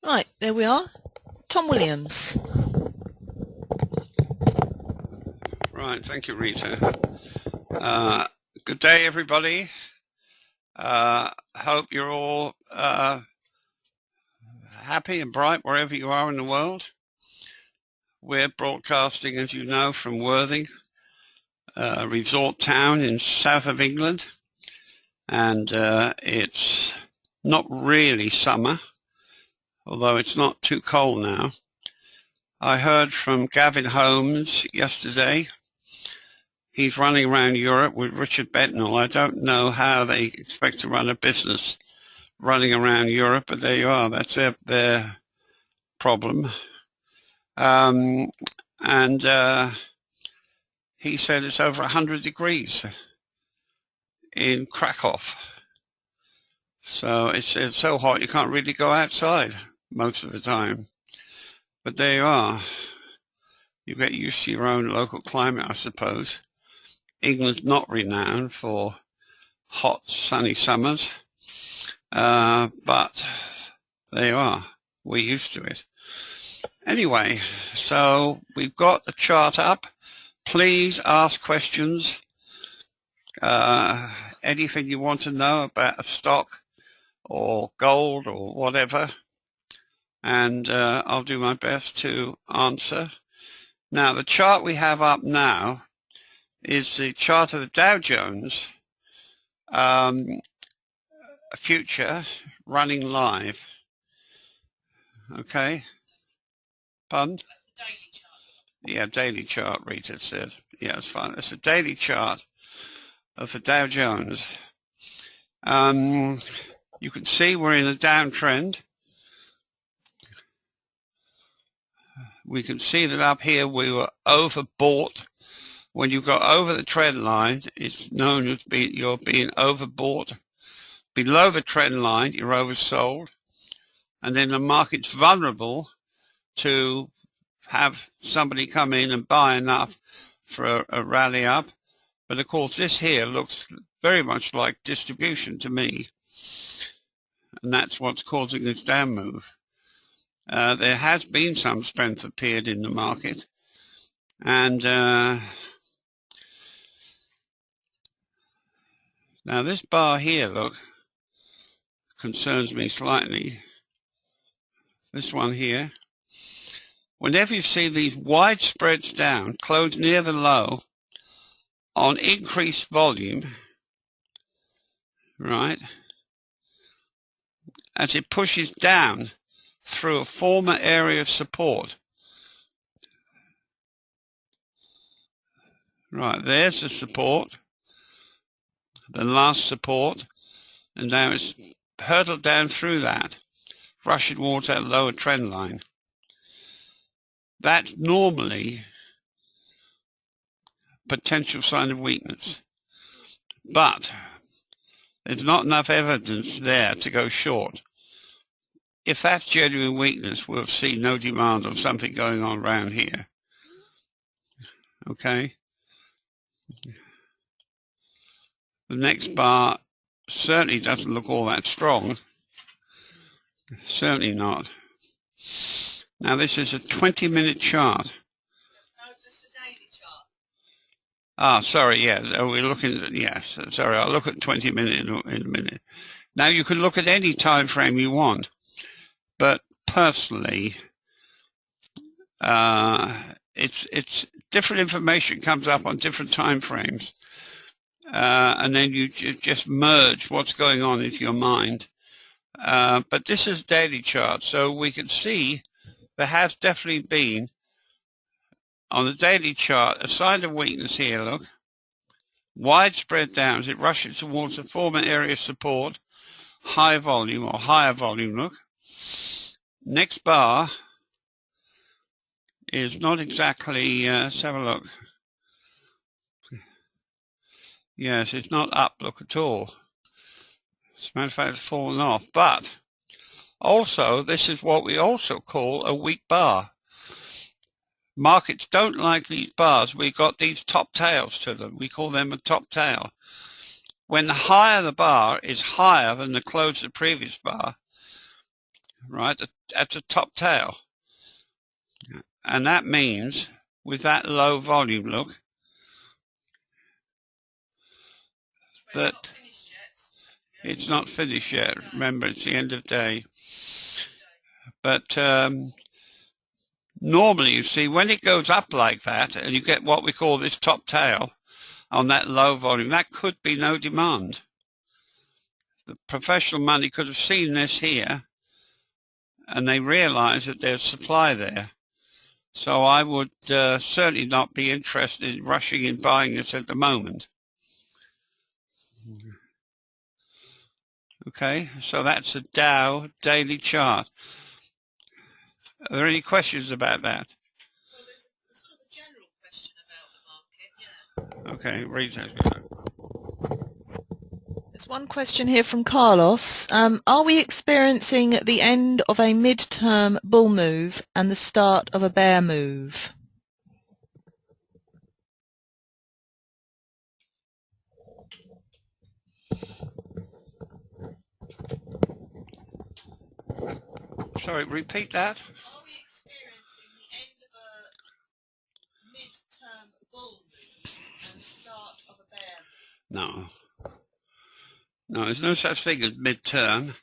Right, there we are. Tom Williams. Right, thank you, Rita. Good day, everybody. Hope you're all happy and bright wherever you are in the world. We're broadcasting, as you know, from Worthing, a resort town in south of England, and it's not really summer, although it's not too cold now. I heard from Gavin Holmes yesterday. He's running around Europe with Richard Betnell. I don't know how they expect to run a business running around Europe, but there you are. That's their problem. And he said it's over 100 degrees in Krakow. So it's so hot you can't really go outside most of the time. But there you are. You get used to your own local climate, I suppose. England's not renowned for hot, sunny summers, but there you are. We're used to it. Anyway, so we've got the chart up. Please ask questions. Anything you want to know about a stock or gold or whatever, and I'll do my best to answer. Now, the chart we have up now is the chart of the Dow Jones future running live. Okay? Pardon? Daily chart. Yeah, daily chart, Rita said. Yeah, it's fine. It's a daily chart of the Dow Jones. You can see we're in a downtrend. We can see that up here we were overbought. When you go over the trend line, it's known as you're being overbought. Below the trend line, you're oversold. And then the market's vulnerable to have somebody come in and buy enough for a rally up. But of course, this here looks very much like distribution to me. And that's what's causing this down move. There has been some strength appeared in the market. And now this bar here, look, concerns me slightly. This one here. Whenever you see these wide spreads down, close near the low, on increased volume, right, as it pushes down through a former area of support. Right, there's the support, the last support, and now it's hurtled down through that, rushing towards that lower trend line. That's normally potential sign of weakness, but there's not enough evidence there to go short. If that's genuine weakness, we'll see no demand on something going on around here. Okay? The next bar certainly doesn't look all that strong. Certainly not. Now this is a 20-minute chart. No, that's the daily chart. Ah, sorry, yeah. We're looking at, yes, sorry, I'll look at 20 minutes in a minute. Now you can look at any time frame you want, but personally, it's different information comes up on different time frames, and then you just merge what's going on into your mind. But this is daily chart, so we can see there has definitely been on the daily chart a sign of weakness here. Look, widespread down as it rushes towards the former area of support, high volume or higher volume. Look, next bar is not exactly. Let's have a look. Yes, it's not up. Look at all. As a matter of fact, it's fallen off. But also, this is what we also call a weak bar. Markets don't like these bars. We've got these top tails to them. We call them a top tail. When the higher the bar is higher than the close of the previous bar, right, at the top tail. And that means with that low volume look that it's not finished yet. Remember, it's the end of day. But normally, you see, when it goes up like that and you get what we call this top tail on that low volume, that could be no demand. The professional money could have seen this here and they realize that there's supply there. So I would certainly not be interested in rushing in buying this at the moment. Okay, so that's a Dow daily chart. Are there any questions about that? Well, there's sort of a general question about the market, yeah. Okay, read that. There's one question here from Carlos. Are we experiencing the end of a mid-term bull move and the start of a bear move? Sorry, repeat that. Are we experiencing the end of a mid-term bull move and the start of a bear move? No. No, there's no such thing as mid-term.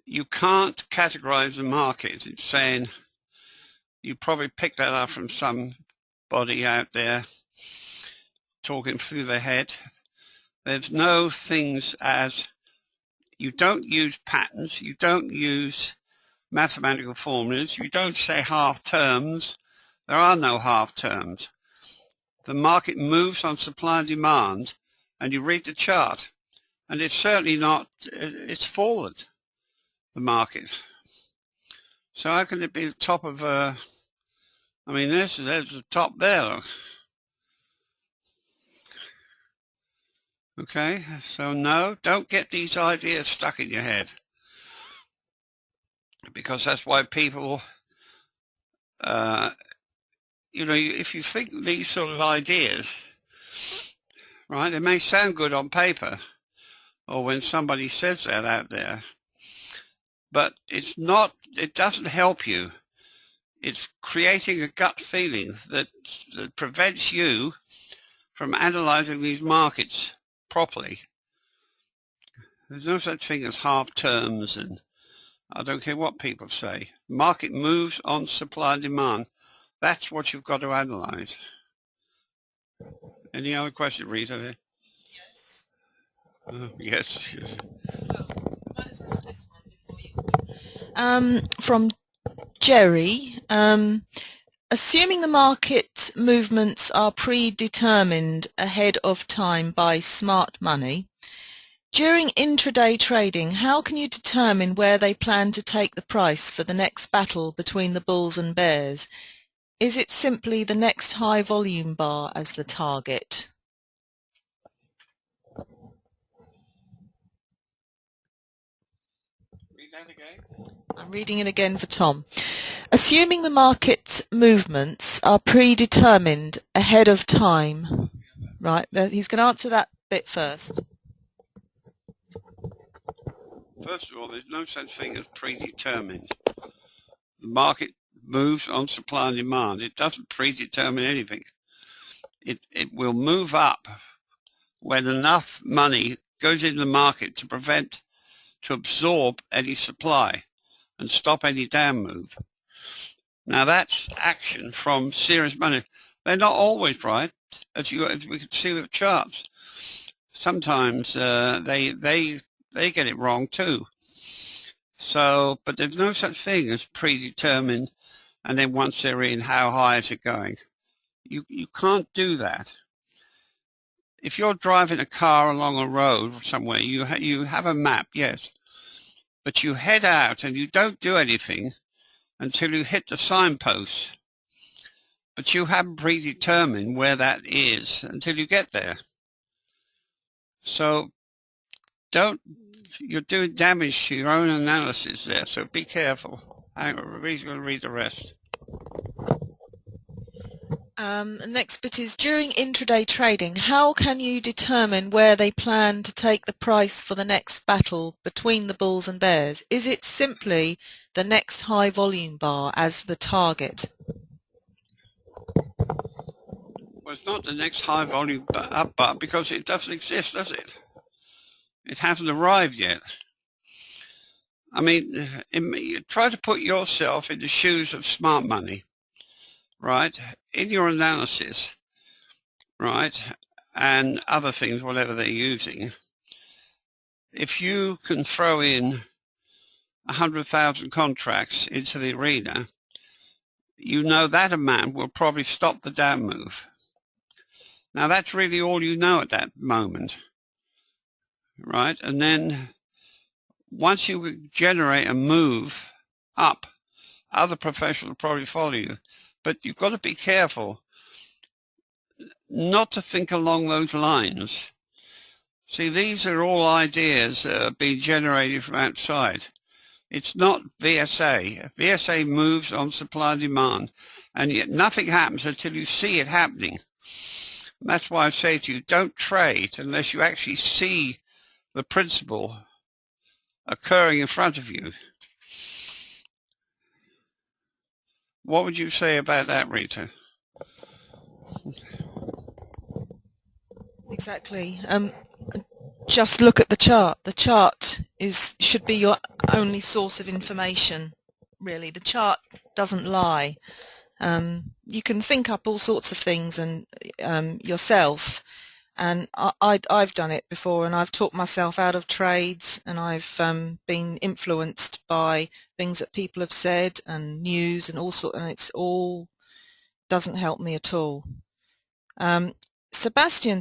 You can't categorize the market. It's saying, you probably picked that up from somebody out there talking through their head. There's no things as, you don't use patterns, you don't use mathematical formulas, you don't say half terms. There are no half terms. The market moves on supply and demand, and you read the chart. And it's certainly not, it's fallen, the market. So how can it be the top of I mean, there's the top there, look. Okay, so no, don't get these ideas stuck in your head. Because that's why people, you know, if you think these sort of ideas, right, they may sound good on paper, or when somebody says that out there, but it's not, it doesn't help you. It's creating a gut feeling that prevents you from analyzing these markets properly. There's no such thing as half terms, and I don't care what people say. Market moves on supply and demand. That's what you've got to analyze. Any other question, Rita? Yes. Yes. From Jerry, assuming the market movements are predetermined ahead of time by smart money, during intraday trading, how can you determine where they plan to take the price for the next battle between the bulls and bears? Is it simply the next high volume bar as the target? Read that again. I'm reading it again for Tom. Assuming the market movements are predetermined ahead of time, right? He's going to answer that bit first. First of all, there's no such thing as predetermined. The market moves on supply and demand. It doesn't predetermine anything. It will move up when enough money goes in the market to absorb any supply and stop any down move. Now that's action from serious money. They're not always right, as we can see with the charts. Sometimes they get it wrong too. So, but there's no such thing as predetermined, and then once they're in, how high is it going? You can't do that. If you're driving a car along a road somewhere, you have a map, yes, but you head out and you don't do anything until you hit the signpost. But you haven't predetermined where that is until you get there. So you're doing damage to your own analysis there, so be careful. Hang on, he's going to read the rest. The next bit is, during intraday trading, how can you determine where they plan to take the price for the next battle between the bulls and bears? Is it simply the next high volume bar as the target? Well, it's not the next high volume up bar because it doesn't exist, does it? It hasn't arrived yet. I mean, try to put yourself in the shoes of smart money, right? In your analysis, right, and other things, whatever they're using. If you can throw in 100,000 contracts into the arena, you know that amount will probably stop the down move. Now that's really all you know at that moment, right? And then once you generate a move up, other professionals will probably follow you. But you've got to be careful not to think along those lines. See, these are all ideas that are being generated from outside. It's not VSA. VSA moves on supply and demand, and yet nothing happens until you see it happening. And that's why I say to you, don't trade unless you actually see the principle occurring in front of you. What would you say about that, Rita? Exactly. Just look at the chart. The chart should be your only source of information, really. The chart doesn't lie. You can think up all sorts of things and yourself, and I've done it before, and I've talked myself out of trades, and I've been influenced by things that people have said and news and all sorts, and it's all doesn't help me at all. Sebastian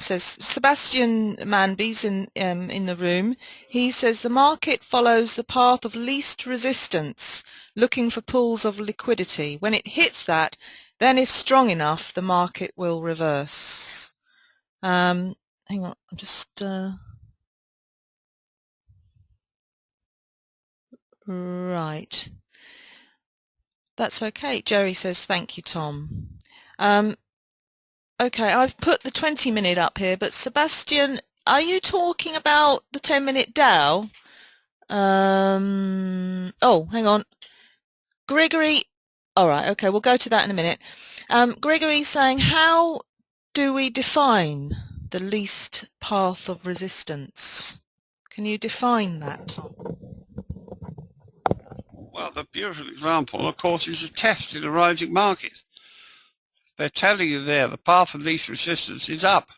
Manby's in the room. He says the market follows the path of least resistance, looking for pools of liquidity. When it hits that, then if strong enough, the market will reverse. Hang on, I'm just right. That's okay. Jerry says thank you, Tom. Okay, I've put the 20-minute up here, but Sebastian, are you talking about the 10-minute Dow? Oh, hang on. Gregory, all right, okay, we'll go to that in a minute. Gregory's saying, how do we define the least path of resistance? Can you define that, Tom? Well, the beautiful example, of course, is a test in a rising market. They're telling you there the path of least resistance is up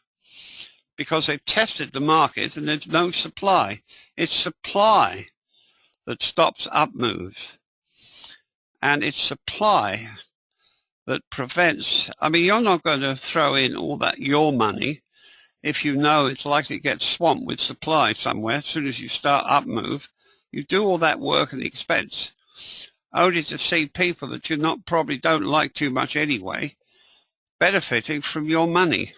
because they've tested the market and there's no supply. It's supply that stops up moves. And it's supply that prevents, I mean, you're not going to throw in all that your money if you know it's likely to get swamped with supply somewhere. As soon as you start up move, you do all that work and expense only to see people that you probably don't like too much anyway benefiting from your money.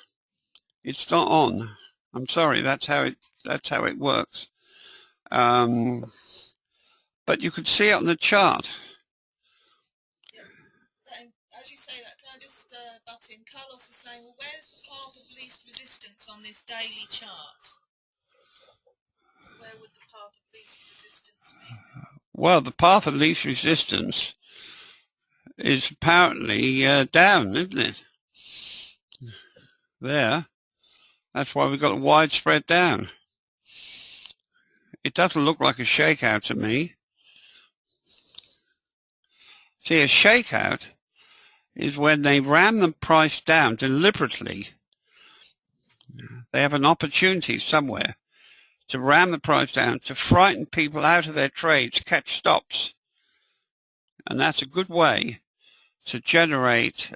It's not on. I'm sorry, that's how it works. But you can see it on the chart. Yeah. As you say that, can I just butt in? Carlos is saying, well, where's the path of least resistance on this daily chart? Where would the path of least resistance be? Well, the path of least resistance is apparently down, isn't it? There. That's why we've got a widespread down. It doesn't look like a shakeout to me. See, a shakeout is when they ram the price down deliberately. They have an opportunity somewhere to ram the price down, to frighten people out of their trades, catch stops. And that's a good way to generate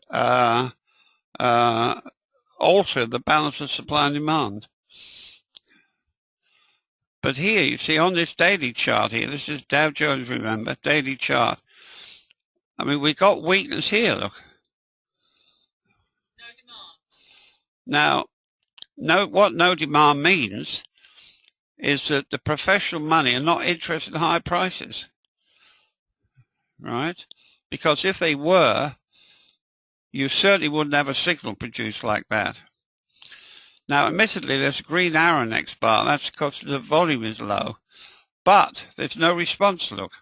alter the balance of supply and demand. But here, you see, on this daily chart here, this is Dow Jones, remember, daily chart. I mean, we got weakness here, look. No demand. Now, what no demand means is that the professional money are not interested in high prices, right? Because if they were, you certainly wouldn't have a signal produced like that. Now, admittedly, there's a green arrow next bar. That's because the volume is low. But there's no response, look.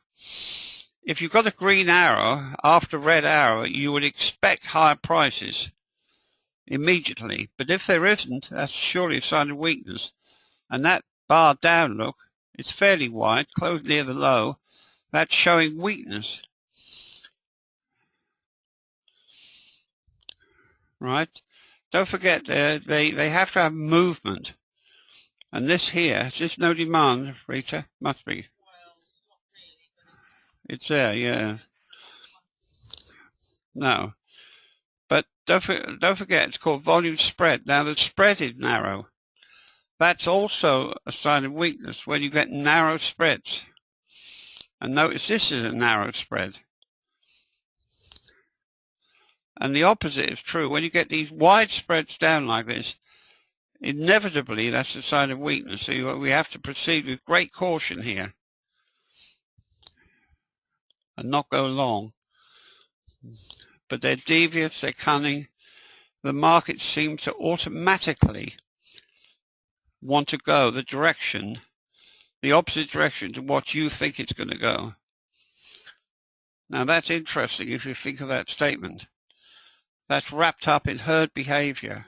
If you've got a green arrow after red arrow, you would expect higher prices immediately. But if there isn't, that's surely a sign of weakness. And that bar down, look, it's fairly wide, close near the low. That's showing weakness. Right? Don't forget, they have to have movement. And this here, is this no demand, Rita? Must be. Well, not really, but it's there, yeah. No. But don't forget, it's called volume spread. Now, the spread is narrow. That's also a sign of weakness when you get narrow spreads. And notice this is a narrow spread. And the opposite is true. When you get these wide spreads down like this, inevitably that's a sign of weakness. So we have to proceed with great caution here and not go long. But they're devious, they're cunning. The market seems to automatically want to go the direction, the opposite direction to what you think it's going to go. Now that's interesting if you think of that statement. That's wrapped up in herd behavior,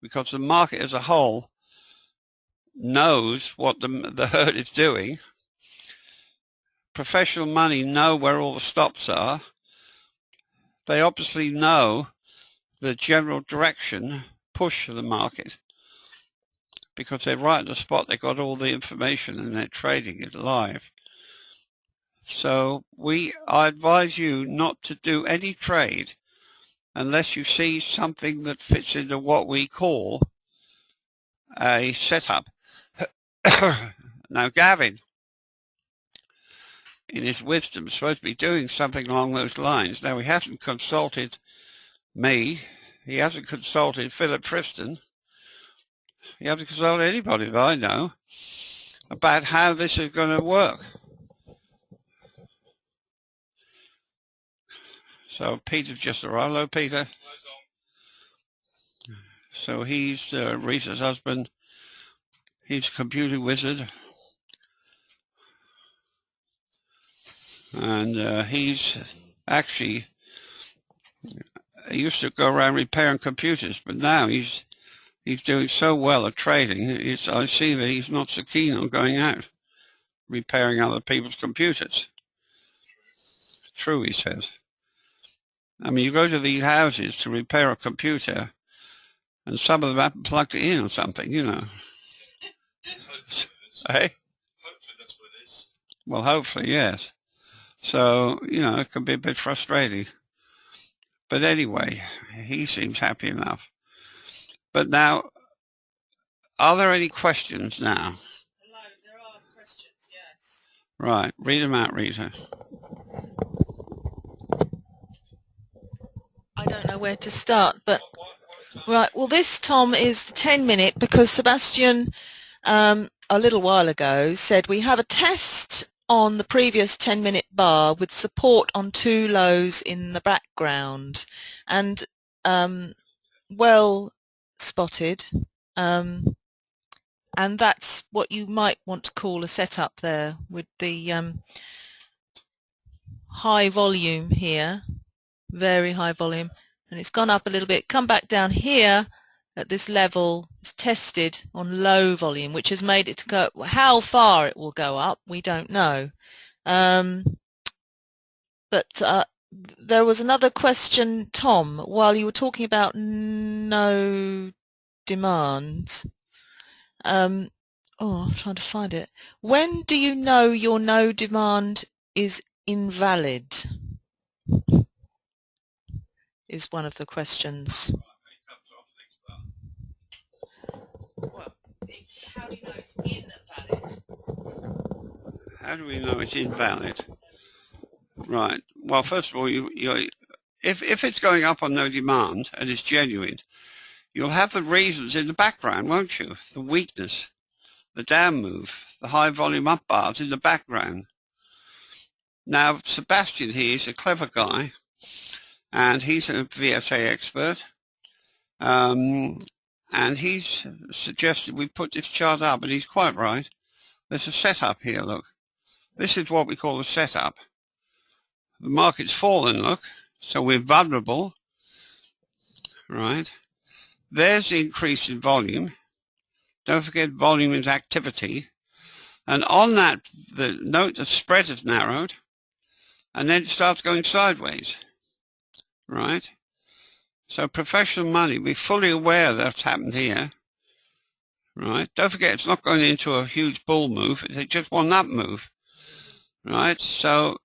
because the market as a whole knows what the herd is doing. Professional money know where all the stops are. They obviously know the general direction, push of the market, because they're right at the spot. They've got all the information and they're trading it live. So I advise you not to do any trade unless you see something that fits into what we call a setup. Now, Gavin, in his wisdom, is supposed to be doing something along those lines. Now, he hasn't consulted me. He hasn't consulted Philip Tristan. He hasn't consulted anybody that I know about how this is going to work. So Peter's just arrived. Hello, Peter. So he's Rita's husband. He's a computer wizard. And he's actually, he used to go around repairing computers, but now he's doing so well at trading. I see that he's not so keen on going out repairing other people's computers. True, he says. I mean, you go to these houses to repair a computer, and some of them haven't plugged it in or something, you know. Hey? Hopefully that's what it is. Well, hopefully, yes. So, you know, it can be a bit frustrating. But anyway, he seems happy enough. But now, are there any questions now? hello, there are questions, yes. Right, read them out, Rita. I don't know where to start, but right. Well, this, Tom, is the 10-minute because Sebastian, a little while ago, said we have a test on the previous 10-minute bar with support on two lows in the background, and well spotted, and that's what you might want to call a setup there with the high volume here. Very high volume, and it's gone up a little bit, come back down here at this level. It's tested on low volume, which has made it to go. How far it will go up, we don't know. But there was another question, Tom, while you were talking about no demand. I'm trying to find it. When do you know your no demand is invalid? Is one of the questions. Well, how do you know it's invalid? How do we know it's invalid? Right. Well, first of all, if it's going up on no demand and it's genuine, you'll have the reasons in the background, won't you? The weakness, the down move, the high volume up bars in the background. Now, Sebastian here is a clever guy, and he's a VSA expert. And he's suggested we put this chart up, and he's quite right. There's a setup here, look. This is what we call a setup. The market's fallen, look, so we're vulnerable, right? There's the increase in volume. Don't forget volume is activity. And on that, note the spread is narrowed, and then it starts going sideways, right? So professional money, we're fully aware that's happened here, right? Don't forget, it's not going into a huge bull move. It's just one up move, right? So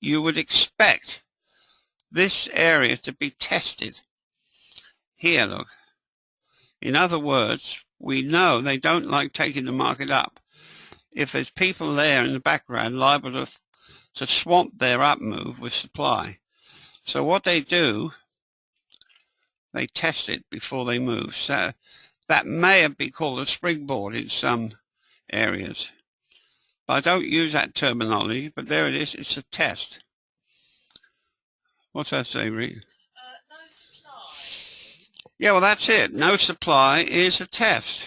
you would expect this area to be tested. Here, look. In other words, we know they don't like taking the market up. If there's people there in the background liable to swamp their up move with supply. So what they do, they test it before they move. So that may have been called a springboard in some areas. I don't use that terminology, but there it is. It's a test. What's that say, Reed? No supply. Yeah, well, that's it. No supply is a test.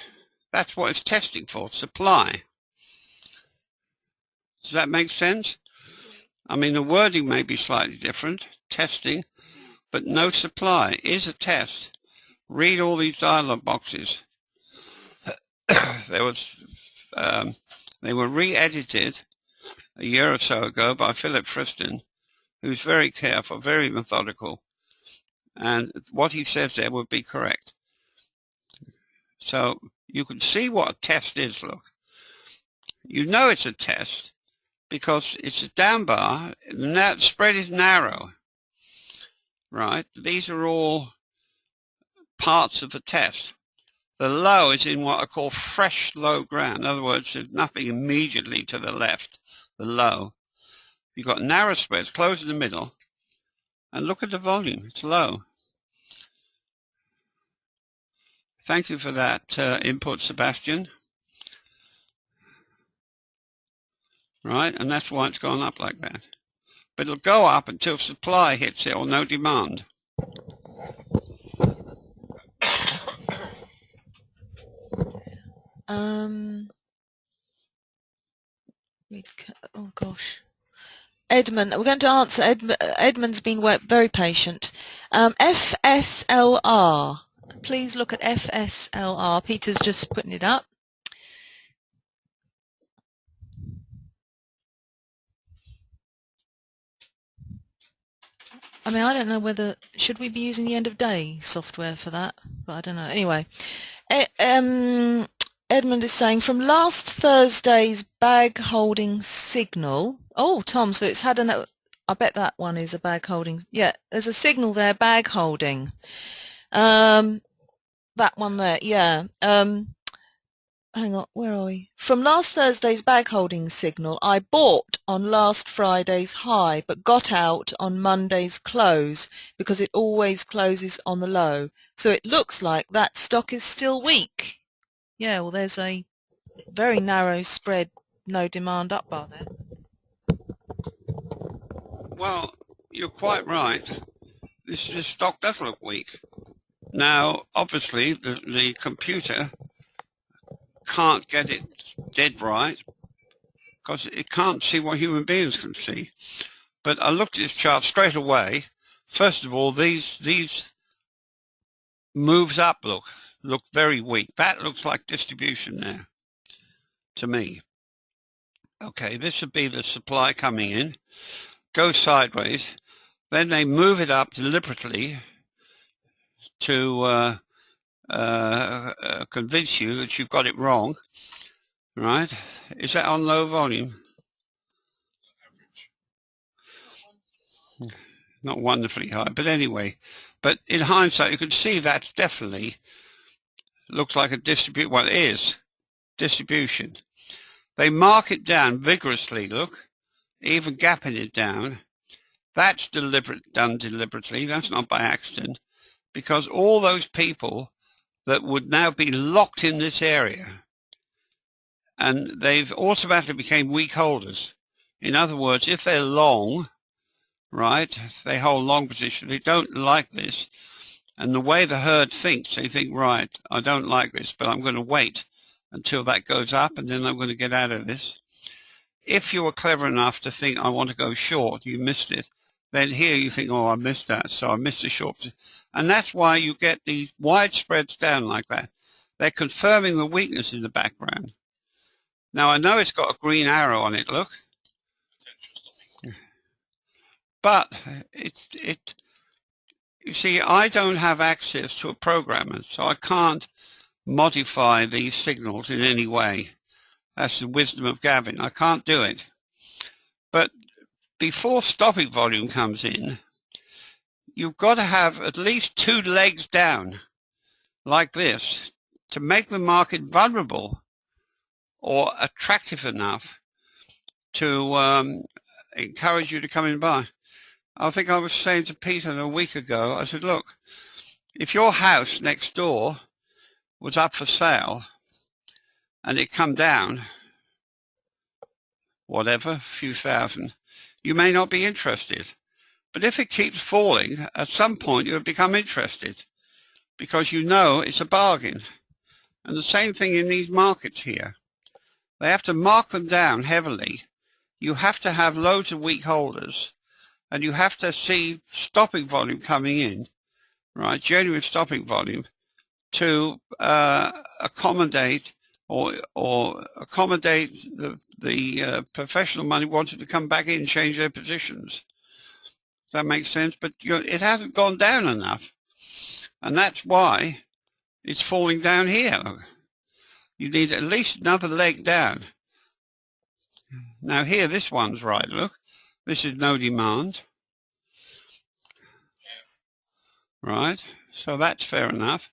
That's what it's testing for, supply. Does that make sense? I mean, the wording may be slightly different, testing, but no supply is a test. Read all these dialog boxes. They were re-edited a year or so ago by Philip Friston, who's very careful, very methodical, and what he says there would be correct. So you can see what a test is, look. You know it's a test because it's a down bar, and that spread is narrow, right? These are all parts of the test. The low is in what I call fresh low ground. In other words, there's nothing immediately to the left, the low. You've got narrow spreads, close in the middle, and look at the volume, it's low. Thank you for that input, Sebastian. Right, and that's why it's gone up like that. But it'll go up until supply hits it or no demand. Oh gosh. Edmund, we're going to answer. Edmund's been very patient. FSLR. Please look at FSLR. Peter's just putting it up. I mean, I don't know whether, should we be using the end of day software for that? But I don't know. Anyway, Edmund is saying from last Thursday's bag holding signal. Oh, Tom, so it's had an, I bet that one is a bag holding. Yeah, there's a signal there, bag holding. That one there, yeah. Hang on, where are we? From last Thursday's bag holding signal, I bought on last Friday's high, but got out on Monday's close because it always closes on the low. So it looks like that stock is still weak. Yeah, well, there's a very narrow spread, no demand up bar there. Well, you're quite right. This stock does look weak. Now, obviously, the computer can't get it dead right because it can't see what human beings can see. But I looked at this chart straight away. First of all, these moves up look very weak. That looks like distribution there to me. Okay, this would be the supply coming in, go sideways, then they move it up deliberately to convince you that you've got it wrong, right? Is that on low volume? Not wonderfully high, but anyway. But in hindsight, you can see that's definitely looks like a distribute. Well, it is distribution. They mark it down vigorously. Look, even gapping it down. That's done deliberately. That's not by accident, because all those people that would now be locked in this area, and they've automatically became weak holders. In other words, if they're long, right? They hold long positions. They don't like this. And the way the herd thinks, they think, right, I don't like this, but I'm going to wait until that goes up, and then I'm going to get out of this. If you were clever enough to think, I want to go short, you missed it. Then here you think, oh, I missed that, so I missed the short. And that's why you get these wide spreads down like that. They're confirming the weakness in the background. Now, I know it's got a green arrow on it, look. But you see, I don't have access to a programmer, so I can't modify these signals in any way. That's the wisdom of Gavin. I can't do it. But before stopping volume comes in, you've got to have at least 2 legs down, like this, to make the market vulnerable or attractive enough to encourage you to come in buy. I think I was saying to Peter a week ago, I said, look, if your house next door was up for sale and it come down, whatever, a few thousand, you may not be interested. But if it keeps falling, at some point you'll become interested because you know it's a bargain. And the same thing in these markets here. They have to mark them down heavily. You have to have loads of weak holders, and you have to see stopping volume coming in, right, genuine stopping volume, to accommodate or accommodate the professional money wanted to come back in and change their positions. Does that make sense? But it hasn't gone down enough, and that's why it's falling down here. You need at least another leg down. Now here, this one's right, look. This is no demand. Right, so that's fair enough.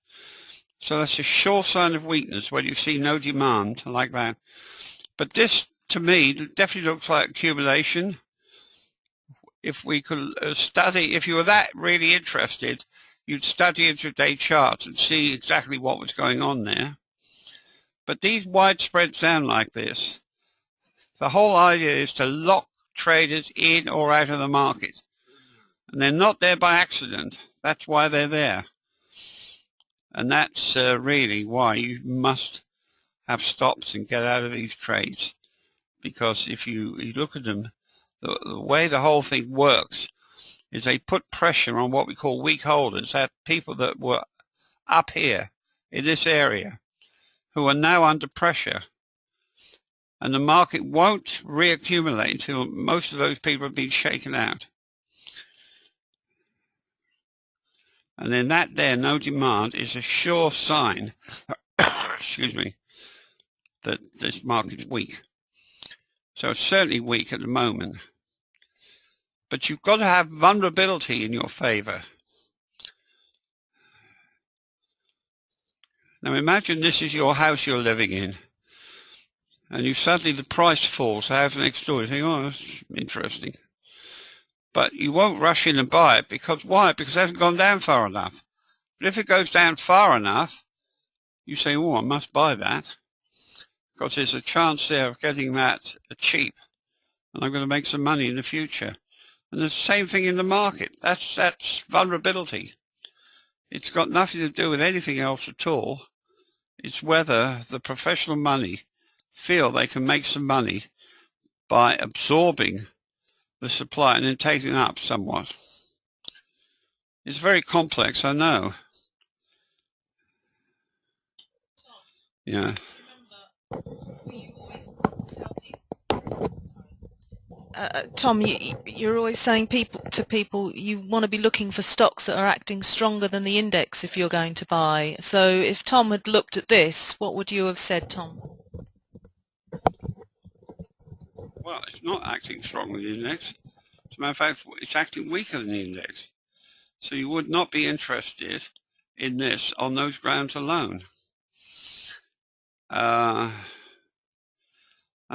So that's a sure sign of weakness when you see no demand like that. But this, to me, definitely looks like accumulation. If we could study, if you were that really interested, you'd study intraday charts and see exactly what was going on there. But these wide spreads down like this, the whole idea is to lock traders in or out of the market. And they're not there by accident. That's why they're there. And that's really why you must have stops and get out of these trades. Because if you look at them, the way the whole thing works is they put pressure on what we call weak holders, that people that were up here in this area who are now under pressure. And the market won't reaccumulate until most of those people have been shaken out. And then that there, no demand, is a sure sign, excuse me, that this market's weak. So it's certainly weak at the moment. But you've got to have vulnerability in your favor. Now imagine this is your house you're living in. And you suddenly, the price falls, the house next door, you think, oh, that's interesting. But you won't rush in and buy it, because why? Because it hasn't gone down far enough. But if it goes down far enough, you say, oh, I must buy that, because there's a chance there of getting that cheap, and I'm going to make some money in the future. And the same thing in the market. That's vulnerability. It's got nothing to do with anything else at all. It's whether the professional money feel they can make some money by absorbing the supply and then taking it up somewhat. It's very complex, I know. Yeah. Tom, you're always saying to people you want to be looking for stocks that are acting stronger than the index if you're going to buy. So if Tom had looked at this, what would you have said, Tom? Well, it's not acting stronger than the index. As a matter of fact, it's acting weaker than the index. So you would not be interested in this on those grounds alone. I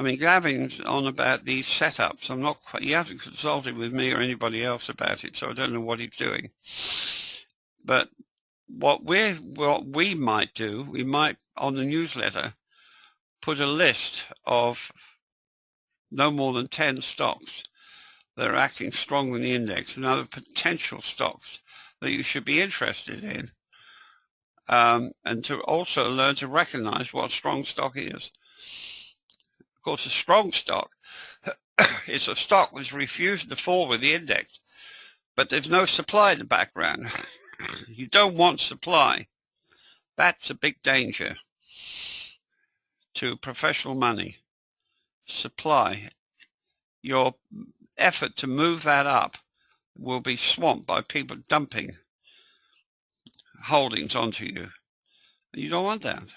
mean, Gavin's on about these setups. I'm not quite, he hasn't consulted with me or anybody else about it, so I don't know what he's doing. But what we might do, we might, on the newsletter, put a list of no more than 10 stocks that are acting strong in the index and other potential stocks that you should be interested in, and to also learn to recognize what a strong stock is. Of course, a strong stock is a stock that's refusing to fall with the index, but there's no supply in the background. You don't want supply. That's a big danger to professional money. Supply. Your effort to move that up will be swamped by people dumping holdings onto you. You don't want that.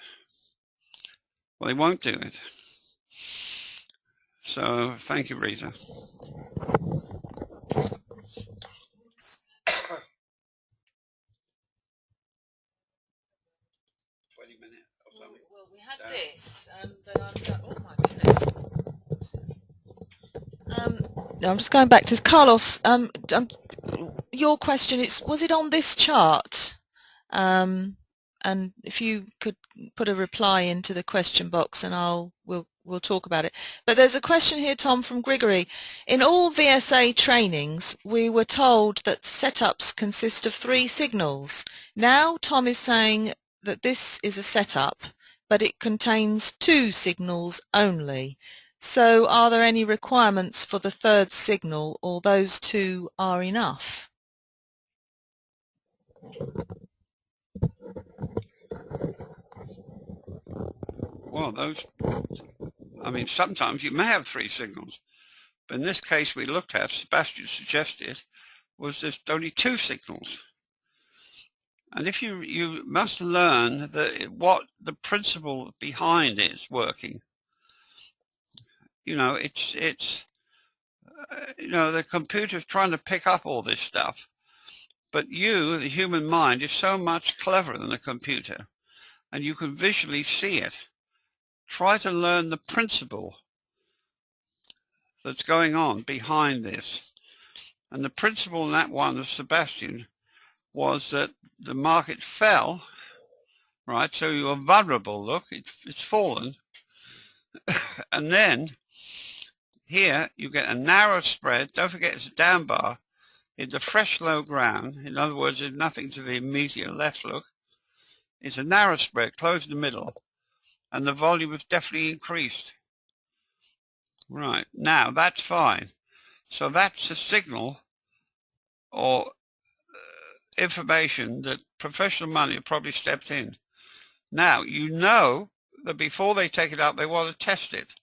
Well, they won't do it. So, thank you, Rita. 20 minutes or something. Well, we had this, but oh my goodness. I'm just going back to Carlos. Your question is, was it on this chart? And if you could put a reply into the question box, and we'll talk about it. But there's a question here, Tom, from Grigory. In all VSA trainings, we were told that setups consist of 3 signals. Now Tom is saying that this is a setup, but it contains 2 signals only. So are there any requirements for the 3rd signal, or those 2 are enough? Well, sometimes you may have 3 signals, but in this case we looked at, Sebastian suggested, was there's only 2 signals. And if you must learn what the principle behind it is working. It's the computer's trying to pick up all this stuff, but the human mind, is so much cleverer than a computer, and you can visually see it. Try to learn the principle that's going on behind this. And the principle in that one of Sebastian was that the market fell, right? So you're vulnerable. Look, it's fallen. And then here you get a narrow spread. Don't forget it's a down bar. It's a fresh low ground. In other words, there's nothing to the immediate left. Look, it's a narrow spread, closed in the middle, and the volume has definitely increased. Right, now that's fine. So that's a signal or information that professional money have probably stepped in. Now, you know that before they take it up, they want to test it.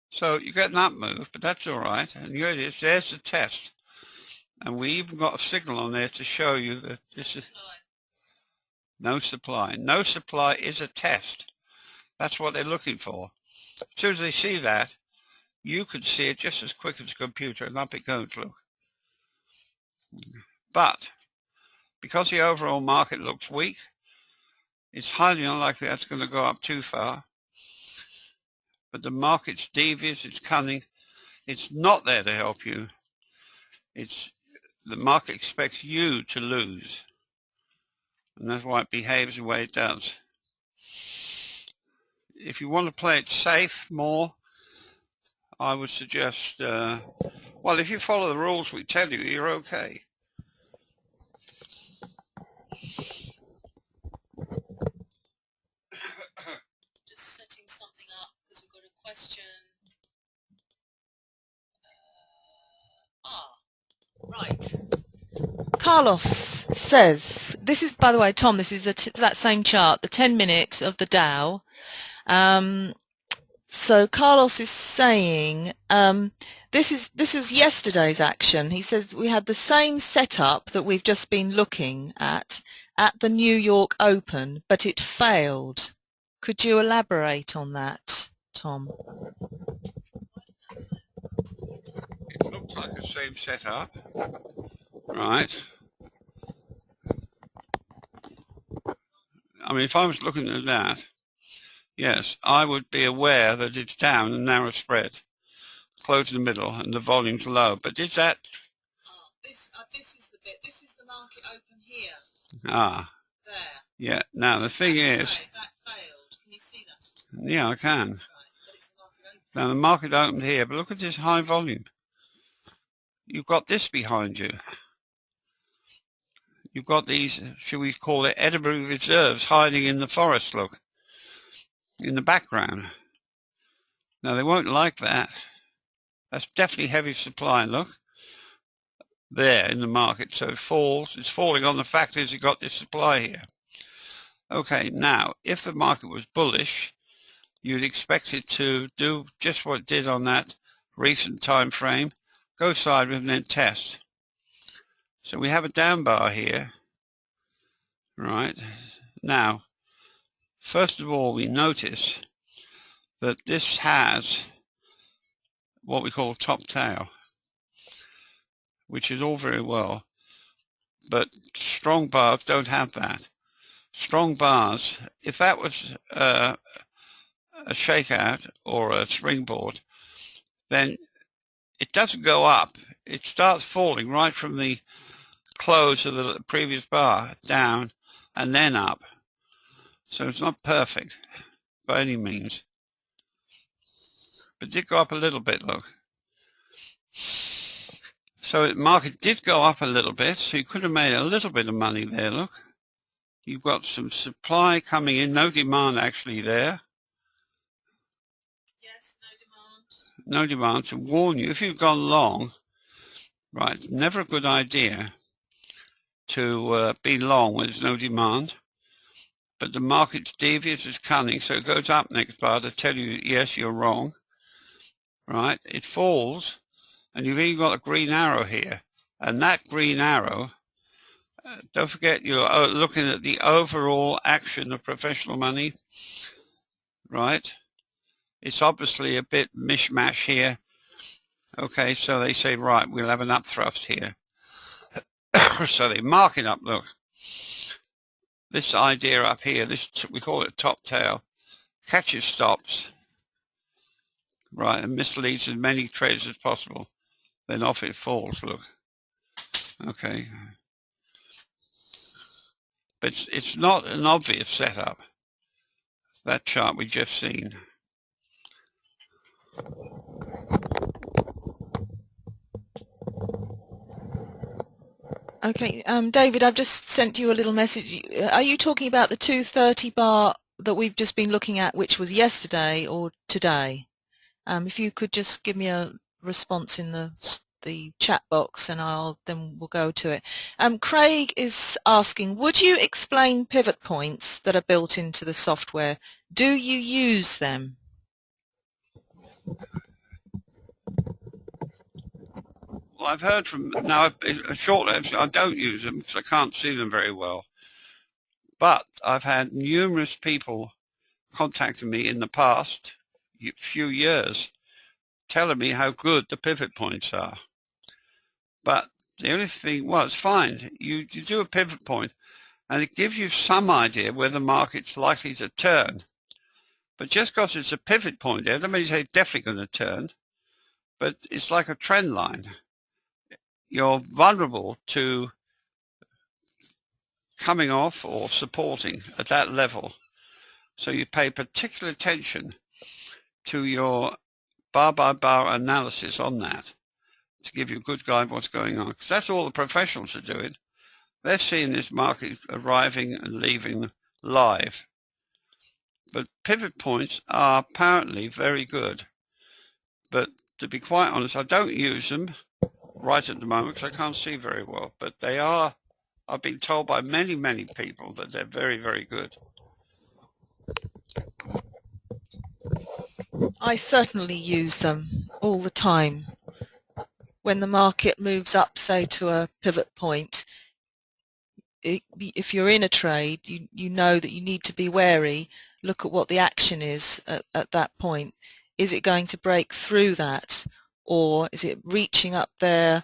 So you get an up move, but that's all right. And here it is. There's the test. And we even got a signal on there to show you that this is no supply. No supply is a test. That's what they're looking for. As soon as they see that, you could see it just as quick as a computer, and up it goes, look. But because the overall market looks weak, it's highly unlikely that's going to go up too far. But the market's devious, it's cunning. It's not there to help you. The market expects you to lose. And that's why it behaves the way it does. If you want to play it safe more, I would suggest, well, if you follow the rules we tell you, you're okay. Just setting something up because we've got a question. Right. Carlos says, this is, by the way, Tom, this is that same chart, the 10-minute of the Dow. So Carlos is saying, this is yesterday's action. He says we had the same setup that we've just been looking at the New York Open, but it failed. Could you elaborate on that, Tom? It looks like the same setup, right? I mean, if I was looking at that, yes, I would be aware that it's down a narrow spread, closed in the middle, and the volume's low. But is that? This is the bit. This is the market open here. There. Yeah. Now the thing is. That failed. Can you see that? Yeah, I can. Right. But it's the market open. Now the market opened here, but look at this high volume. You've got this behind you. You've got these, should we call it, edible reserves hiding in the forest, look, in the background. Now they won't like that. That's definitely heavy supply, look. There in the market, so it falls. It's falling on the fact that you've got this supply here. Okay, now, if the market was bullish, you'd expect it to do just what it did on that recent time frame, go sideways and then test. So we have a down bar here, right? Now, first of all, we notice that this has what we call top tail, which is all very well, but strong bars don't have that. Strong bars, if that was a shakeout or a springboard, then it doesn't go up. It starts falling right from the close of the previous bar down and then up. So it's not perfect by any means. But it did go up a little bit, look. So the market did go up a little bit, so you could have made a little bit of money there, look. You've got some supply coming in, no demand actually there. Yes, no demand. No demand, to warn you, if you've gone long, right, it's never a good idea to be long when there's no demand. But the market's devious, it's cunning, so it goes up next bar to tell you, yes, you're wrong. Right, it falls, and you've even got a green arrow here. And that green arrow, don't forget you're looking at the overall action of professional money, right? It's obviously a bit mishmash here. Okay, so they say, right, we'll have an upthrust here. So they mark it up, look. This idea up here, this we call it top tail, catches stops, right, and misleads as many traders as possible. Then off it falls, look. Okay. But it's not an obvious setup, that chart we just seen. Okay, David, I've just sent you a little message. Are you talking about the 230 bar that we've just been looking at, which was yesterday or today? If you could just give me a response in the chat box, and then we'll go to it. Craig is asking, would you explain pivot points that are built into the software? Do you use them? Well, I've heard from, now a short answer, I don't use them because I can't see them very well. But I've had numerous people contacting me in the past few years telling me how good the pivot points are. But the only thing, well, it's fine. You do a pivot point and it gives you some idea where the market's likely to turn. But just because it's a pivot point there, that means it's definitely going to turn. But it's like a trend line. You're vulnerable to coming off or supporting at that level. So you pay particular attention to your bar-by-bar analysis on that to give you a good guide what's going on. Because that's all the professionals are doing. They're seeing this market arriving and leaving live. But pivot points are apparently very good. But to be quite honest, I don't use them right at the moment because I can't see very well. But they are, I've been told by many, many people that they're very, very good. I certainly use them all the time. When the market moves up, say, to a pivot point, if you're in a trade, you know that you need to be wary. Look at what the action is at that point. Is it going to break through that, or is it reaching up there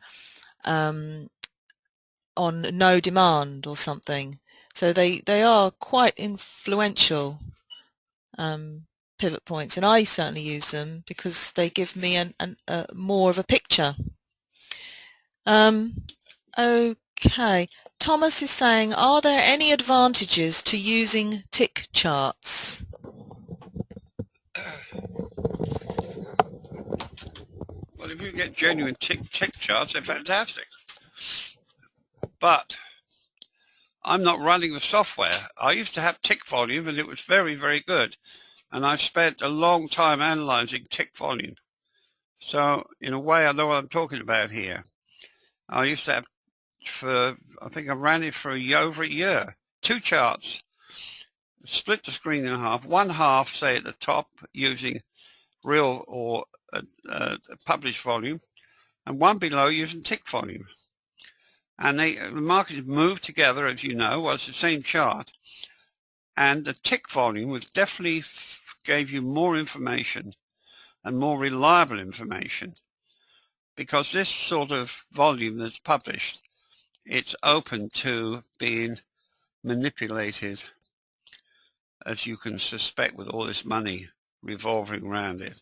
on no demand or something? So they are quite influential, pivot points, and I certainly use them because they give me more of a picture. Okay, Thomas is saying, are there any advantages to using tick charts? Well, if you get genuine tick charts, they're fantastic. But I'm not running the software. I used to have tick volume, and it was very, very good. And I've spent a long time analyzing tick volume. So in a way, I know what I'm talking about here. I used to have, I think I ran it for over a year, 2 charts, split the screen in half, one half, say at the top, using real or published volume, and one below using tick volume. And the markets moved together, as you know, was the same chart. And the tick volume was definitely gave you more information and more reliable information, because this sort of volume that's published, it's open to being manipulated, as you can suspect, with all this money revolving around it.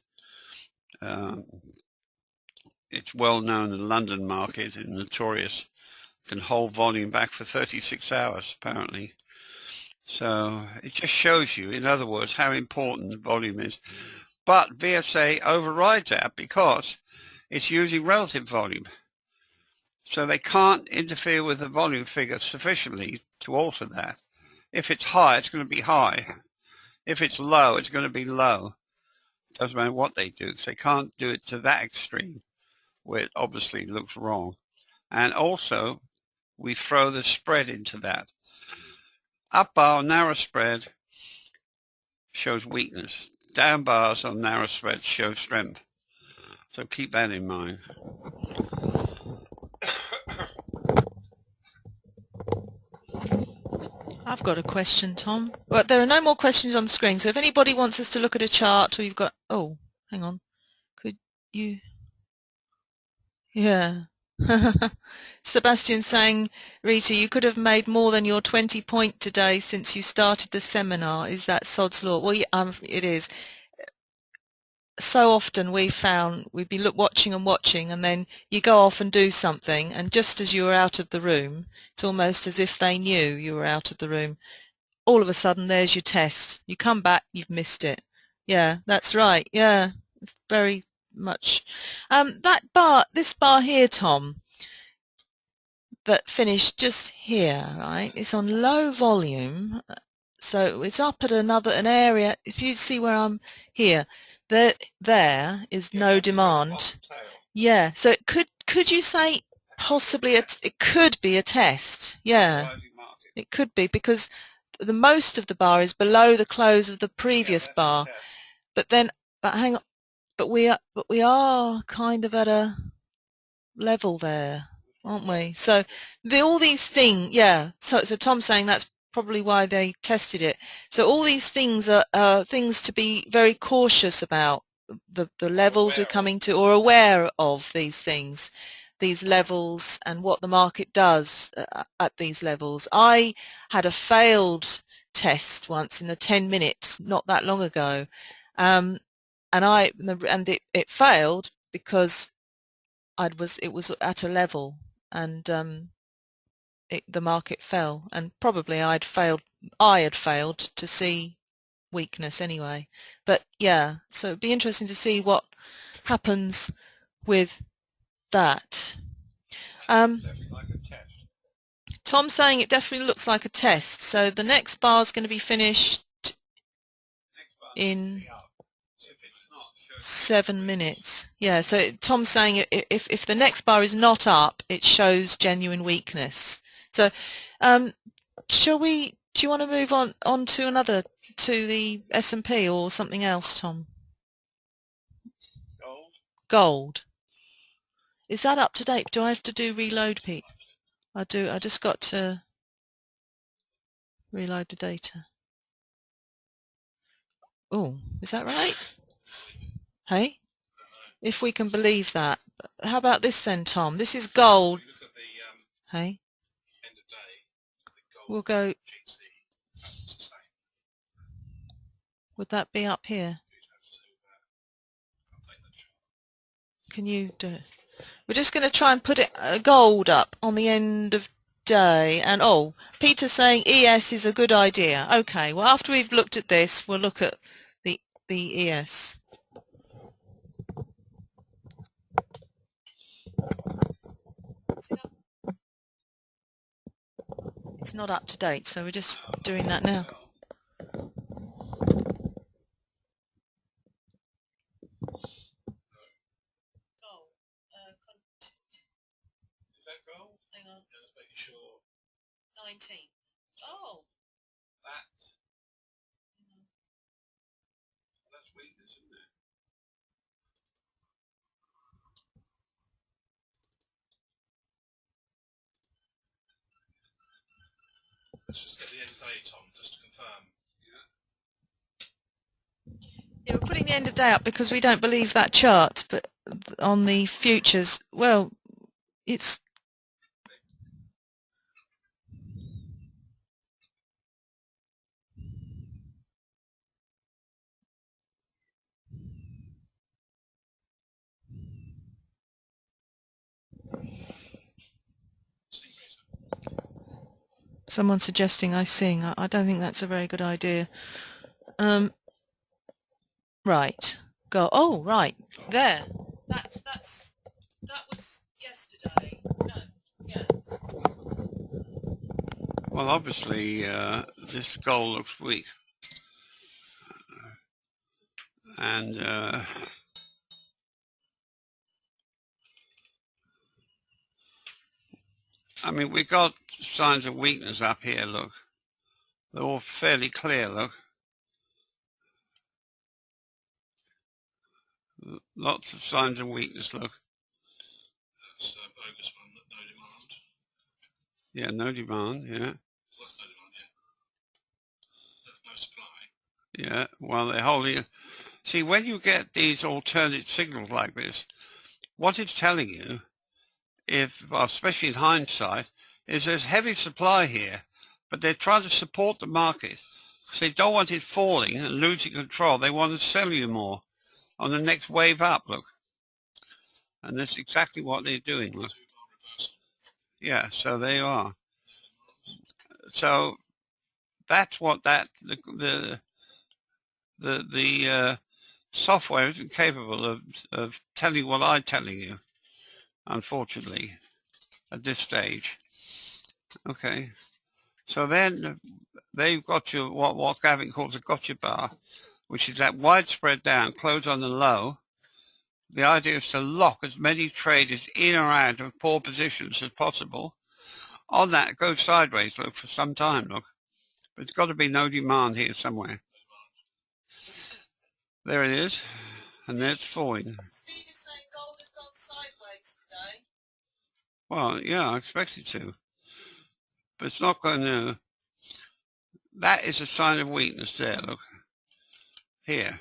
It's well known in the London market and notorious, can hold volume back for 36 hours apparently. So it just shows you, in other words, how important the volume is. But VSA overrides that because it's using relative volume. So they can't interfere with the volume figure sufficiently to alter that. If it's high, it's going to be high. If it's low, it's going to be low. Doesn't matter what they do, because they can't do it to that extreme where it obviously looks wrong. And also, we throw the spread into that. Up bar on narrow spread shows weakness. Down bars on narrow spread show strength. So keep that in mind. I've got a question, Tom. Well, there are no more questions on the screen, so if anybody wants us to look at a chart, or you've got... Oh, hang on. Could you... Yeah. Sebastian saying, Rita, you could have made more than your 20 point today since you started the seminar. Is that sod's law? Well, yeah, it is. So often we've been watching and watching, and then you go off and do something, and just as you were out of the room, it's almost as if they knew you were out of the room. All of a sudden, there's your test. You come back, you've missed it. Yeah, that's right. Yeah, very much. This bar here, Tom, that finished just here, right? It's on low volume, so it's up at an area. If you see where I'm here, there is no demand. Yeah, so could you say possibly it could be a test? Yeah, it could be, because the most of the bar is below the close of the previous bar. But hang on. But we are kind of at a level there, aren't we? So all these things, yeah. So Tom's saying that's probably why they tested it. So all these things are things to be very cautious about. The levels we're coming to, or aware of these things, these levels, and what the market does at these levels. I had a failed test once in the 10 minutes not that long ago. And it failed because it was at a level, and the market fell, and probably I had failed to see weakness anyway. But yeah, so it'd be interesting to see what happens with that. Tom's saying it definitely looks like a test. So the next bar is going to be finished in 7 minutes. Yeah, so Tom's saying if the next bar is not up, it shows genuine weakness. So do you want to move on to the S&P or something else, Tom? Gold. Is that up to date? Do I have to do reload, Pete? I do. I just got to reload the data. Oh, is that right? Hey? If we can believe that. How about this then, Tom? This is gold. Hey? We'll go... Would that be up here? Can you do it? We're just going to try and put gold up on the end of day. And oh, Peter's saying ES is a good idea. Okay, well after we've looked at this, we'll look at the ES. It's not up to date, so we're just doing that now. Is that gold? Hang on. Yeah, just making sure. 19th. Oh. That's weakness, isn't it? Let's just get the end date on, just to confirm. Yeah, we're putting the end of day up because we don't believe that chart, but on the futures, well, it's... Someone suggesting I sing. I don't think that's a very good idea. Right. Go. Oh, right. There. That was yesterday. No. Yeah. Well, obviously, this goal looks weak. And I mean, we got signs of weakness up here, look. They're all fairly clear, look. Lots of signs of weakness, look. That's bogus one, no demand. Yeah, no demand, yeah. Well, that's no demand, yeah. There's no supply. Yeah, well, they're holding... See, when you get these alternate signals like this, what it's telling you, well, especially in hindsight, is there's heavy supply here, but they're trying to support the market because they don't want it falling and losing control. They want to sell you more on the next wave up, look. And that's exactly what they're doing, look. Yeah, so they are. So that's what the software isn't capable of telling you what I'm telling you, unfortunately, at this stage. Okay, so then they've got you what Gavin calls a gotcha bar, which is that widespread down, close on the low. The idea is to lock as many traders in or out of poor positions as possible. On that, it goes sideways, look, for some time, look. But it's got to be no demand here somewhere. There it is, and there it's falling. Steve is saying gold has gone sideways today. Well, yeah, I expect it to. But it's not going to... That is a sign of weakness there, look. Here.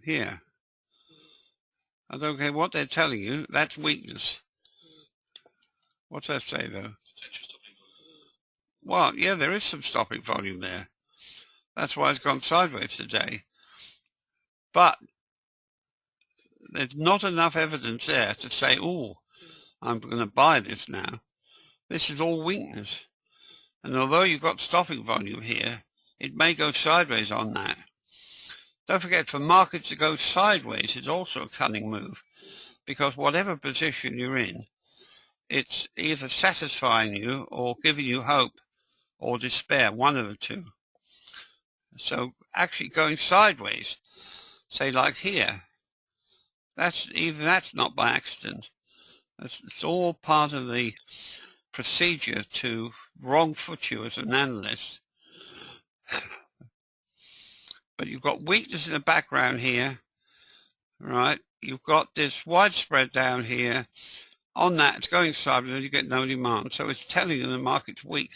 Here. I don't care what they're telling you, that's weakness. What's that say, though? Well, yeah, there is some stopping volume there. That's why it's gone sideways today. But there's not enough evidence there to say, oh, I'm going to buy this now. This is all weakness. And although you've got stopping volume here, it may go sideways on that. Don't forget, for markets to go sideways is also a cunning move, because whatever position you're in, it's either satisfying you or giving you hope or despair, one of the two. So actually going sideways, say like here, that's not by accident. It's all part of the procedure to wrong foot you as an analyst. But you've got weakness in the background here, right? You've got this widespread down here. On that, it's going sideways and you get no demand. So it's telling you the market's weak.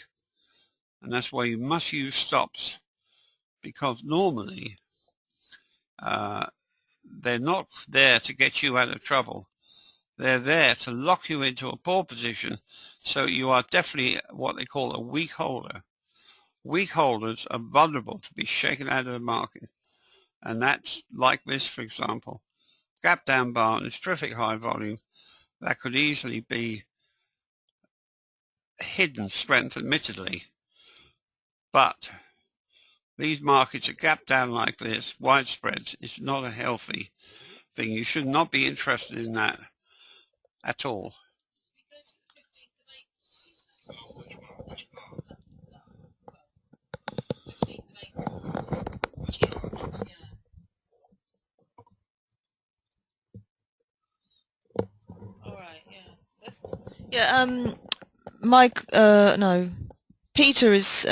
And that's why you must use stops, because normally they're not there to get you out of trouble. They're there to lock you into a poor position, so you are definitely what they call a weak holder. Weak holders are vulnerable to be shaken out of the market. And that's like this, for example. Gap down bar and it's terrific high volume. That could easily be hidden strength, admittedly. But these markets are gap down like this, widespread. It's not a healthy thing. You should not be interested in that at all. Oh, Yeah, Mike, no, Peter is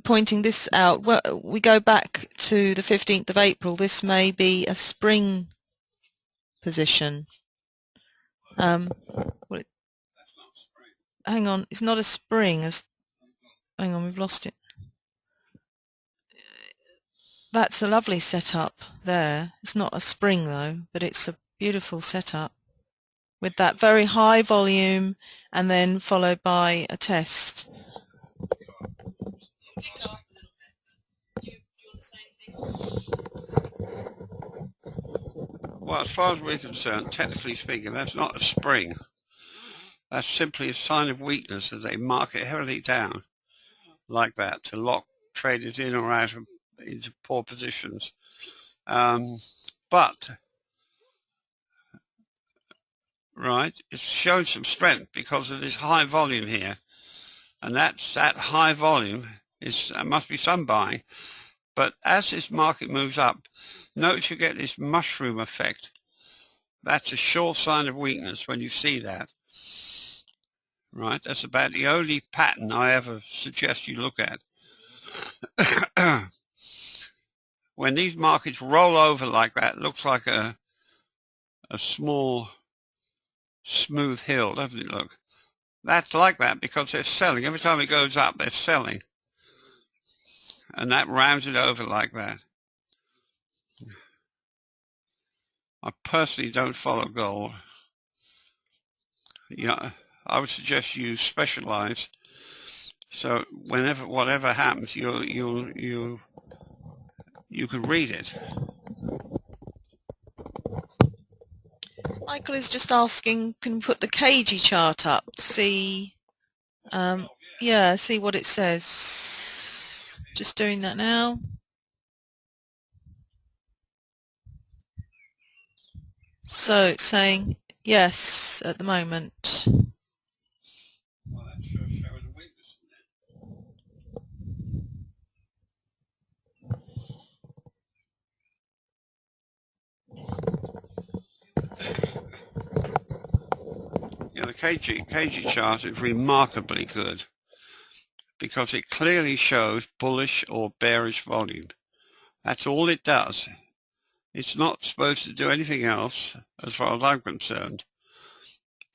pointing this out. Well, we go back to the 15th of April. This may be a spring position. Well, hang on, it's not a spring. Hang on, we've lost it. That's a lovely setup there. It's not a spring though, but it's a beautiful setup with that very high volume and then followed by a test. Well, as far as we're concerned, technically speaking, that's not a spring. That's simply a sign of weakness as they mark it heavily down like that to lock traders in or out of into poor positions. But right, it's showing some strength because of this high volume here, and that high volume must be some buying. But as this market moves up, notice you get this mushroom effect. That's a sure sign of weakness when you see that. Right, that's about the only pattern I ever suggest you look at. When these markets roll over like that, it looks like a small smooth hill, doesn't it look? That's like that because they're selling. Every time it goes up, they're selling. And that rounds it over like that. I personally don't follow gold. I would suggest you specialize. So whatever happens, you can read it. Michael is just asking, can we put the KG chart up to see, yeah, see what it says. Just doing that now. So it's saying yes at the moment. Well, that's showing a weakness in there. The KG chart is remarkably good because it clearly shows bullish or bearish volume. That's all it does. It's not supposed to do anything else as far as I'm concerned.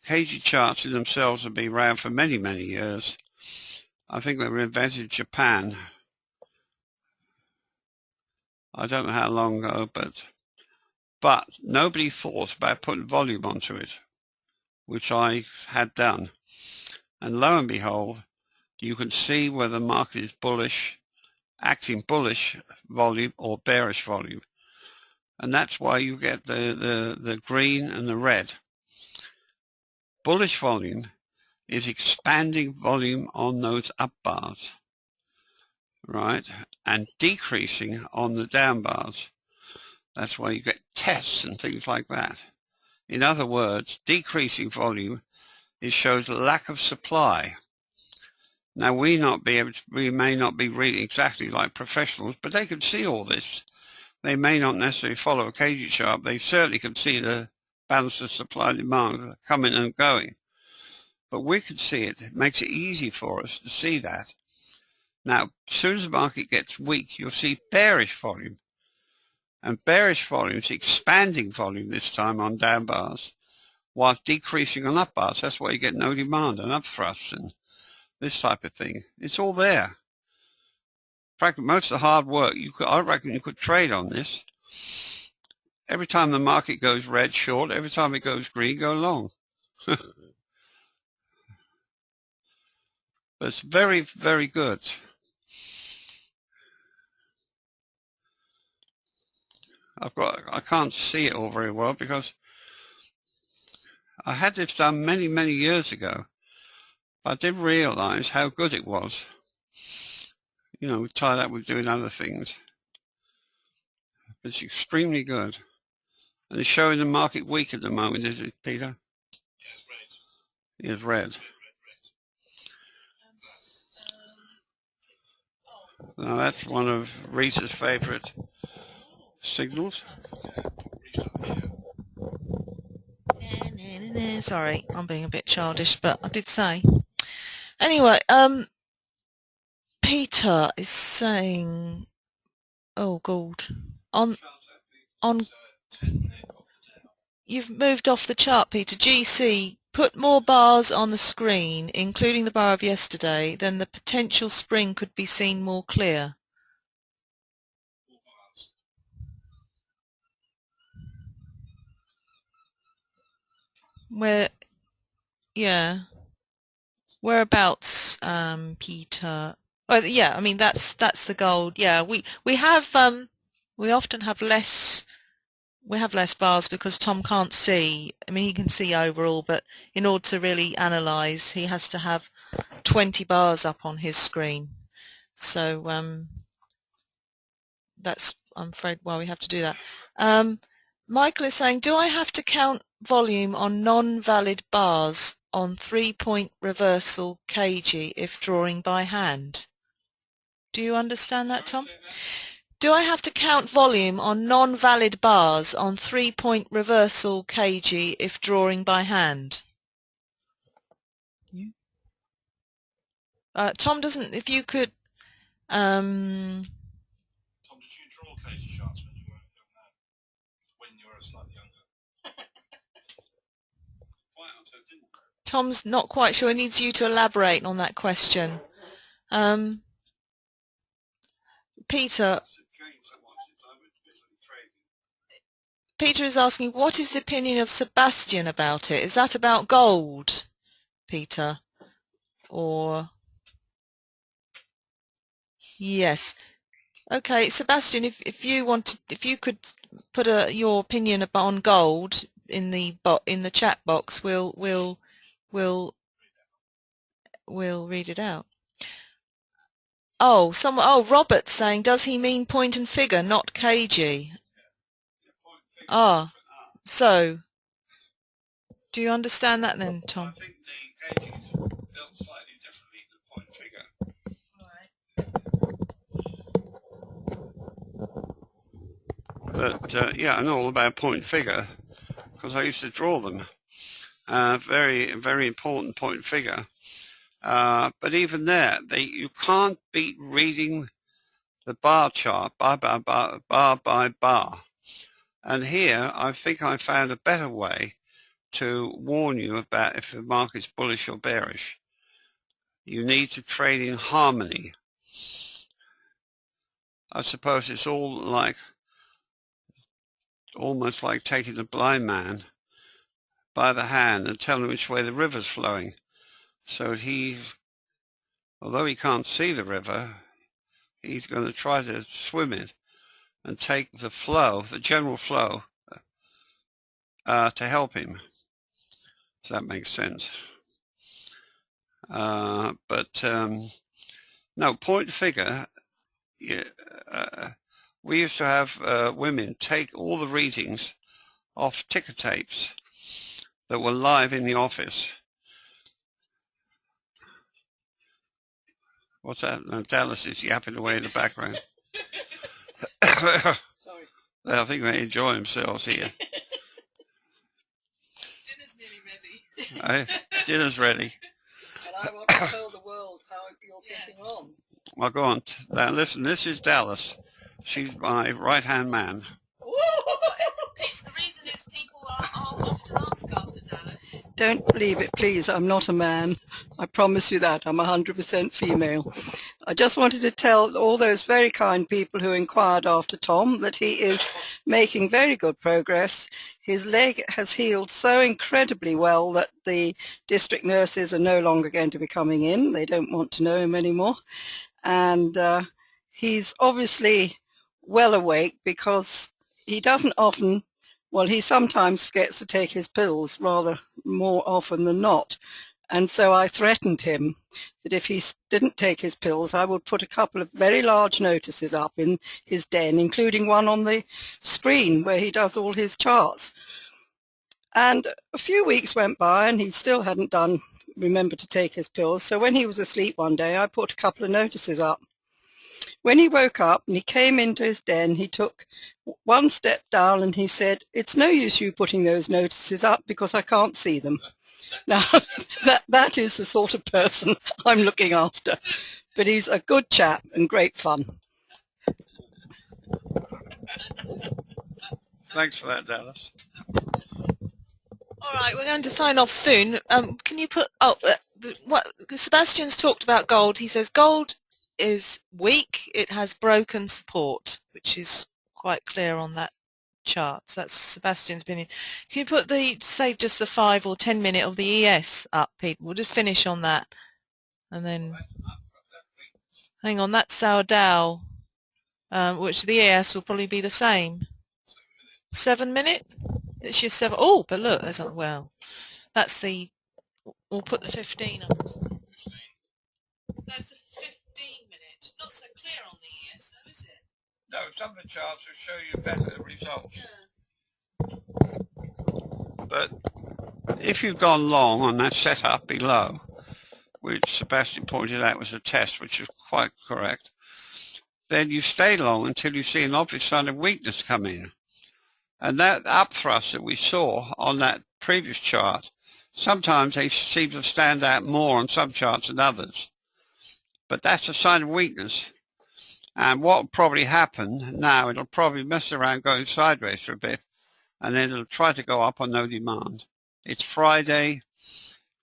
KG charts in themselves have been around for many, many years. I think they were invented in Japan. I don't know how long ago, but nobody thought about putting volume onto it, which I had done. And lo and behold, you can see whether the market is bullish, acting bullish volume or bearish volume. And that's why you get the green and the red. Bullish volume is expanding volume on those up bars, right? And decreasing on the down bars. That's why you get tests and things like that. In other words, decreasing volume, it shows a lack of supply. Now we may not be reading exactly like professionals, but they can see all this. They may not necessarily follow a KG chart. They certainly can see the balance of supply and demand coming and going. But we can see it. It makes it easy for us to see that. Now, as soon as the market gets weak, you'll see bearish volume. And bearish volume is expanding volume this time on down bars, while decreasing on up bars. That's why you get no demand and up thrusts and this type of thing. It's all there. Practically most of the hard work, I reckon you could trade on this. Every time the market goes red, short. Every time it goes green, go long. But it's very, very good. I can't see it all very well because I had this done many, many years ago. I didn't realize how good it was. You know, we tie that with doing other things. It's extremely good. And it's showing the market weak at the moment, is it, Peter? Yes, red. Now that's one of Rita's favorite signals. Sorry, I'm being a bit childish, but I did say. Anyway, Peter is saying, oh God, on, you've moved off the chart, Peter. GC, put more bars on the screen, including the bar of yesterday, then the potential spring could be seen more clear. Where, yeah, whereabouts, Peter? Well, yeah, I mean that's the goal. Yeah, we often have less. We have less bars because Tom can't see. I mean, he can see overall, but in order to really analyse, he has to have 20 bars up on his screen. So that's, I'm afraid, why we have to do that. Michael is saying, do I have to count volume on non-valid bars on 3-point reversal kg if drawing by hand? Do you understand that, Tom? Do I have to count volume on non-valid bars on 3-point reversal kg if drawing by hand? Tom doesn't, if you could... Tom, did you draw kg charts when you were a young man? When you were slightly younger? Quite, so didn't you? Tom's not quite sure. He needs you to elaborate on that question. Peter is asking, what is the opinion of Sebastian about it? Is that about gold, Peter? Or... Yes. Okay, Sebastian, if you wanted, if you could put your opinion on gold in the chat box, we'll read it out. Oh, Robert's saying, does he mean point and figure, not kg? Ah, so do you understand that then, Tom? I think the kg is built slightly differently than point figure. But yeah, I know all about point figure because I used to draw them. Very, very important point figure. But even there, you can't beat reading the bar chart bar by bar. And here, I think I found a better way to warn you about if the market's bullish or bearish. You need to trade in harmony. I suppose it's almost like taking a blind man by the hand and telling him which way the river's flowing. So although he can't see the river, he's going to try to swim it and take the flow, the general flow, to help him. Does that make sense? No, point figure, yeah, we used to have women take all the readings off ticker tapes that were live in the office. What's that? No, Dallas is yapping away in the background. Sorry. I think they enjoy themselves here. Dinner's nearly ready. Dinner's ready. And I want to tell the world how you're getting on. Well, go on. Now, listen, this is Dallas. She's my right-hand man. The reason is people are often asked after Dallas. Don't believe it, please. I'm not a man. I promise you that. I'm 100% female. I just wanted to tell all those very kind people who inquired after Tom that he is making very good progress. His leg has healed so incredibly well that the district nurses are no longer going to be coming in. They don't want to know him anymore. And he's obviously well awake because he doesn't often, well, he sometimes forgets to take his pills rather more often than not. And so I threatened him that if he didn't take his pills, I would put a couple of very large notices up in his den, including one on the screen where he does all his charts. And a few weeks went by and he still hadn't remembered to take his pills. So when he was asleep one day, I put a couple of notices up. when he woke up and he came into his den, he took one step down and he said, "It's no use you putting those notices up because I can't see them." Now, that is the sort of person I'm looking after. But he's a good chap and great fun. Thanks for that, Dallas. All right, we're going to sign off soon. Can you put what Sebastian's talked about gold? He says gold is weak. It has broken support, which is quite clear on that chart. So that's Sebastian's opinion. Can you put say just the 5 or 10 minute of the ES up, Pete? We'll just finish on that, and then hang on. That's our Dow, which the ES will probably be the same. 7 minute. It's your 7. Oh, but look, there's well. That's the. We'll put the 15 up. That's the 15 minute. Not so clear on the ES, though, is it? No, some of the charts will show you better results. Yeah. But if you've gone long on that setup below, which Sebastian pointed out was a test, which is quite correct, then you stay long until you see an obvious sign of weakness come in. And that upthrust that we saw on that previous chart, sometimes they seem to stand out more on some charts than others. But that's a sign of weakness. And what will probably happen now, it'll probably mess around going sideways for a bit, and then it'll try to go up on no demand. It's Friday.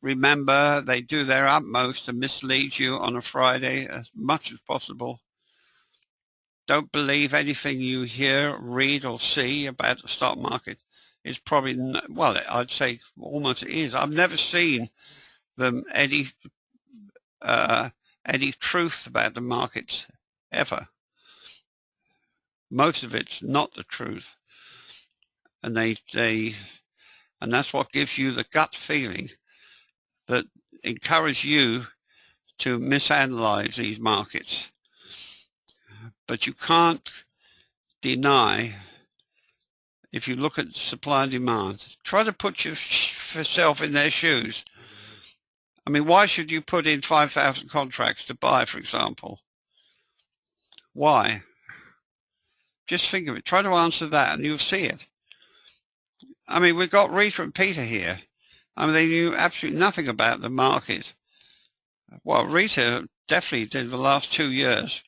Remember, they do their utmost to mislead you on a Friday as much as possible. Don't believe anything you hear, read, or see about the stock market. It's probably, well, I'd say almost it is. I've never seen them any truth about the markets ever. Most of it's not the truth, and and that's what gives you the gut feeling that encourages you to misanalyze these markets. But you can't deny, if you look at supply and demand, try to put yourself in their shoes. I mean, why should you put in 5,000 contracts to buy, for example? Why? Just think of it. Try to answer that and you'll see it. I mean, we've got Rita and Peter here. I mean, they knew absolutely nothing about the market. Well, Rita definitely did the last 2 years.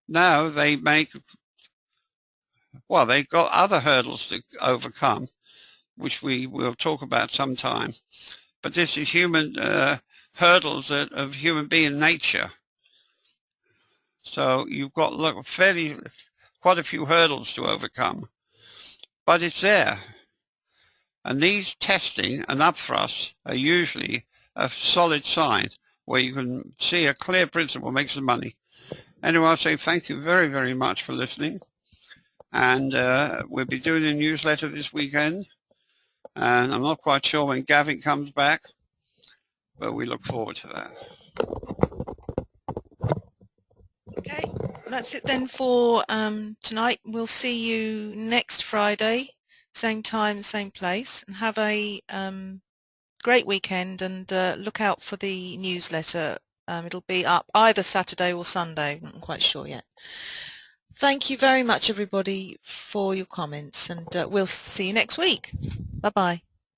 Now they they've got other hurdles to overcome, which we will talk about sometime. But this is human hurdles of human being nature. So you've got quite a few hurdles to overcome, but it's there. And these testing and upthrusts are usually a solid sign where you can see a clear principle makes the money. Anyway, I'll say thank you very, very much for listening. And we'll be doing a newsletter this weekend. And I'm not quite sure when Gavin comes back, but we look forward to that. Okay, that's it then for tonight. We'll see you next Friday, same time, same place. And have a great weekend, and look out for the newsletter. It'll be up either Saturday or Sunday. I'm not quite sure yet. Thank you very much, everybody, for your comments, and we'll see you next week. Bye-bye.